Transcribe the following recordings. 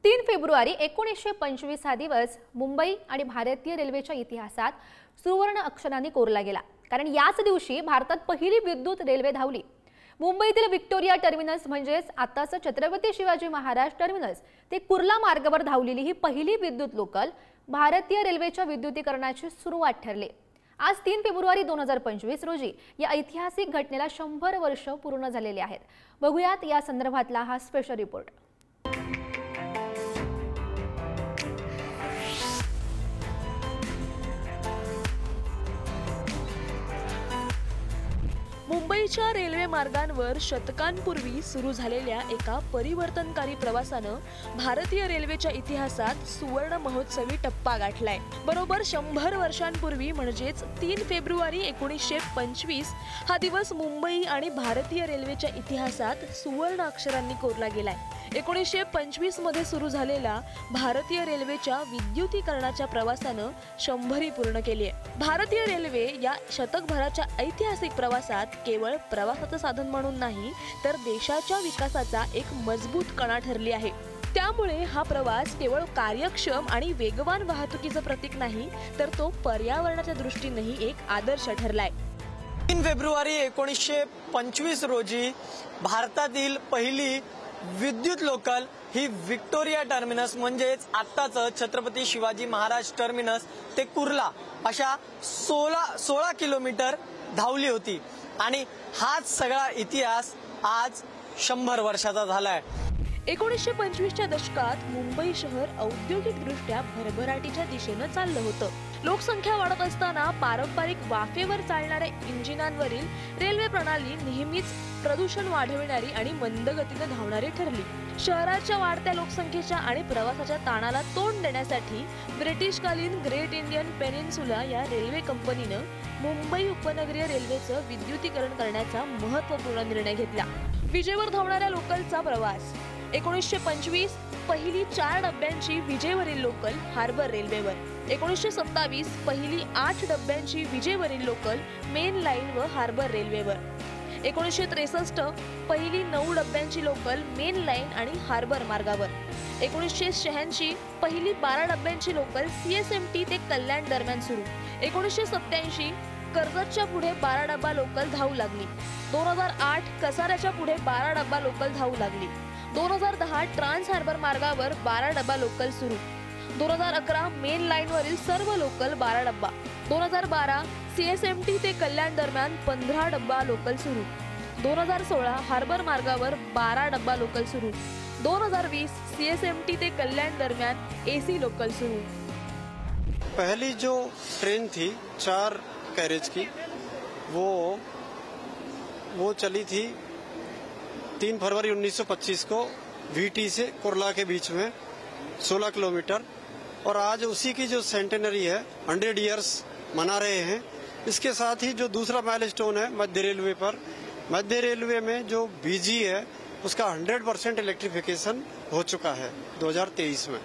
3 February 1925 हा दिवस मुंबई आणि भारतीय रेल्वेच्या इतिहासात सुवर्ण अक्षरांनी कोरला गेला। कारण याच दिवशी भारतात पहिली विद्युत रेल्वे धावली। मुंबईतील विक्टोरिया टर्मिनस म्हणजेच आताचं छत्रपती शिवाजी महाराज टर्मिनस ते कुर्ला मार्गावर धावलेली ही पहिली विद्युत लोकल भारतीय रेल्वेच्या विद्युतीकरणाची सुरुवात ठरली। आज 3 फेब्रुवारी 2025 रोजी या ऐतिहासिक घटनेला 100 वर्ष पूर्ण झालेली आहेत। बघूयात या संदर्भातला हा स्पेशल रिपोर्ट। मुंबईच्या रेल्वे मार्गांवर शतकांपूर्वी सुरू झालेल्या एका परिवर्तनकारी प्रवासानं भारतीय रेल्वेच्या इतिहासात सुवर्ण महोत्सवी टप्पा गाठलाय। बरोबर 100 वर्षांपूर्वी म्हणजेच 3 फेब्रुवारी 1925 हा दिवस मुंबई आणि भारतीय रेल्वेच्या इतिहासात सुवर्ण अक्षरांनी कोरला गेलाय। 1925 मध्ये सुरू झालेला भारतीय रेल्वेच्या विद्युतीकरणाच्या प्रवासानं 100 पूर्ण केली आहे। भारतीय रेल्वे या शतकभराच्या ऐतिहासिक प्रवासात केवळ प्रवासाचं साधन म्हणून नाही तर देशाच्या विकासाचा एक मजबूत कणा ठरली आहे। त्यामुळे हा प्रवास केवळ कार्यक्षम आणि वेगवान वाहतुकीचं प्रतीक नाही तर तो पर्यावरणाच्या दृष्टीनेही एक आदर्श ठरलाय। 3 फेब्रुवारी 1925 रोजी भारतातील पहिली विद्युत लोकल ही विक्टोरिया टर्मिनस म्हणजेच आत्ताचं छत्रपती शिवाजी महाराज टर्मिनस ते कुर्ला अशा 16 किलोमीटर धावली होती आणि हाच सगळा इतिहास आज 100 वर्षाचा झालाय। 1925च्या दशकात मुंबई शहर औद्योगिकदृष्ट्या भरभराटीच्या दिशेनं चाललं होतं। लोकसंख्या वाढत असताना पारंपरिक वाफेवर चालणाऱ्या इंजिनांवरील रेल्वे प्रणाली नेहमीच प्रदूषण वाढविणारी आणि मंद गतीने धावणारी ठरली। शहराच्या वाढत्या लोकसंख्येच्या आणि प्रवासाच्या ताणाला तोंड देण्यासाठी ब्रिटिशकालीन ग्रेट इंडियन पेनिन्सुला या रेल्वे कंपनीनं मुंबई उपनगरीय रेल्वेचं विद्युतीकरण करण्याचा महत्त्वपूर्ण निर्णय घेतला। विजेवर धावणाऱ्या लोकलचा प्रवास 1925 पहिली 4 डब्यांची विजेवरील लोकल हार्बर रेल्वेवर, 1927 पहिली 8 डब्यांची विजेवरील लोकल मेन लाईन व हार्बर रेल्वेवर, 1963 पहिली 9 डब्यांची लोकल मेन लाईन आणि हार्बर मार्गावर, 1986 पहिली 12 डब्यांची लोकल CSMT ते कल्याण दरम्यान सुरू, 1987 कर्जतच्या पुढे 12 डब्बा लोकल धावू लागली, 2008 कसाऱ्याच्या पुढे 12 डब्बा लोकल धावू लागली, 2010 ट्रान्स हार्बर मार्गावर 12 डब्बा लोकल सुरू, 2011 मेन लाईन वरील सर्व लोकल 12 डब्बा, 2012 CSMT ते कल्याण दरम्यान 15 डब्बा लोकल सुरू, 2016 हार्बर मार्गावर 12 डब्बा लोकल सुरू, 2020 CSMT ते कल्याण दरम्यान AC लोकल सुरू। पहली जो ट्रेन थी 4 कैरेज की वो चली थी 3 फरवरी 1925 को VT से कुर्ला के बीच में 16 किलोमीटर, और आज उसी की जो सेंटेनरी है 100 इयर्स मना रहे हैं। इसके साथ ही जो दूसरा माइलस्टोन है मध्य रेलवे पर, मध्य रेलवे में जो BG है उसका 100% इलेक्ट्रिफिकेशन हो चुका है 2023 में।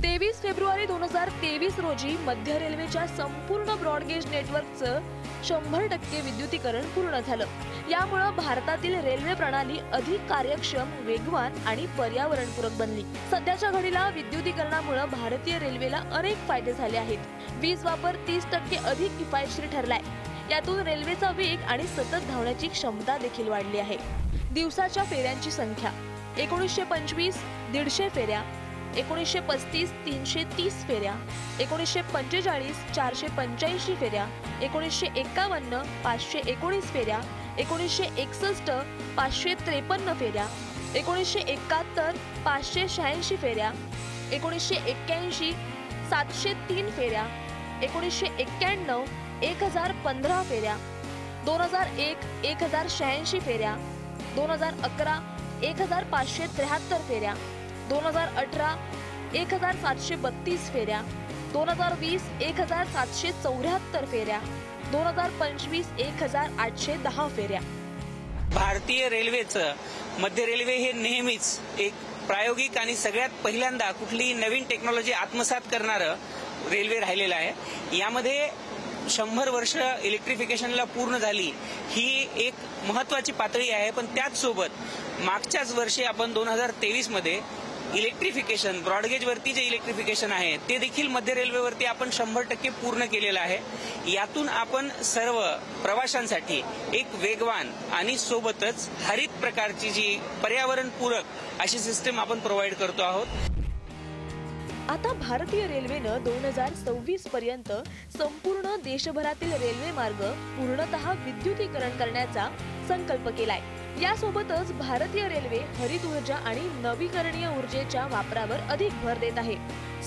23 फेब्रुवारी 2023 रोजी मध्य रेल्वेच्या संपूर्ण ब्रॉडगेज नेटवर्कचं 100% विद्युतीकरण पूर्ण झालं। यामुळे भारतातील रेल्वे प्रणाली अधिक कार्यक्षम, वेगवान आणि पर्यावरणपूरक बनली। सध्याच्या घडीला विद्युतीकरणामुळे भारतीय रेल्वेला अनेक फायदे झाले आहेत। वीज वापर 30% अधिक किफायतशीर ठरलाय। यातून रेल्वेचा वेग आणि सतत धावण्याची क्षमता देखील वाढली आहे। दिवसाच्या फेऱ्यांची संख्या 1925 150 फेऱ्या, 1935 330 फेऱ्या, 1945 485 फेऱ्या, 1951 519 फेऱ्या, 1961 553 फेऱ्या, 1971 586 फेऱ्या, 1981 703 फेऱ्या, 1991 1015 फेऱ्या, 2001 1086 फेऱ्या, 2011 1573 फेऱ्या, 2018 1732 फेऱ्या, 2020 1774 फेऱ्या, 2025 1810 फेऱ्या। भारतीय रेल्वेचं मध्य रेल्वे हे नेहमीच एक प्रायोगिक आणि सगळ्यात पहिल्यांदा कुठलीही नवीन टेक्नॉलॉजी आत्मसात करणारं रेल्वे राहिलेलं आहे। यामध्ये 100 वर्ष इलेक्ट्रिफिकेशनला पूर्ण झाली ही एक महत्त्वाची पातळी आहे। पण त्याच सोबत मागच्याच वर्षी आपण 2023 मध्ये इलेक्ट्रिफिकेशन, ब्रॉडगेजवरती जे इलेक्ट्रिफिकेशन आहे ते देखील मध्य रेल्वेवरती आपण 100% पूर्ण केलेलं आहे. यातून आपण सर्व प्रवाशांसाठी एक वेगवान आणि सोबतच हरित प्रकारची जी पर्यावरणपूरक अशी सिस्टीम आपण प्रोव्हाइड करतो आहोत. आता भारतीय रेल्वेनं 2026 पर्यंत संपूर्ण देशभरातील रेल्वे मार्ग पूर्णतः विद्युतीकरण करण्याचा संकल्प केलाय. यासोबतच भारतीय रेल्वे हरित ऊर्जा आणि नवीकरणीय ऊर्जेच्या वापरावर अधिक भर देत आहे.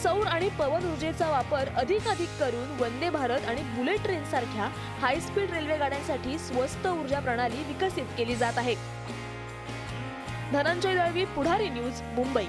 सौर आणि पवन ऊर्जेचा वापर अधिकाधिक करून वंदे भारत आणि बुलेट ट्रेन सारख्या हाय स्पीड रेल्वे गाड्यांसाठी स्वस्त ऊर्जा प्रणाली विकसित केली जात आहे. धनंजय दळवी, पुढारी न्यूज, मुंबई.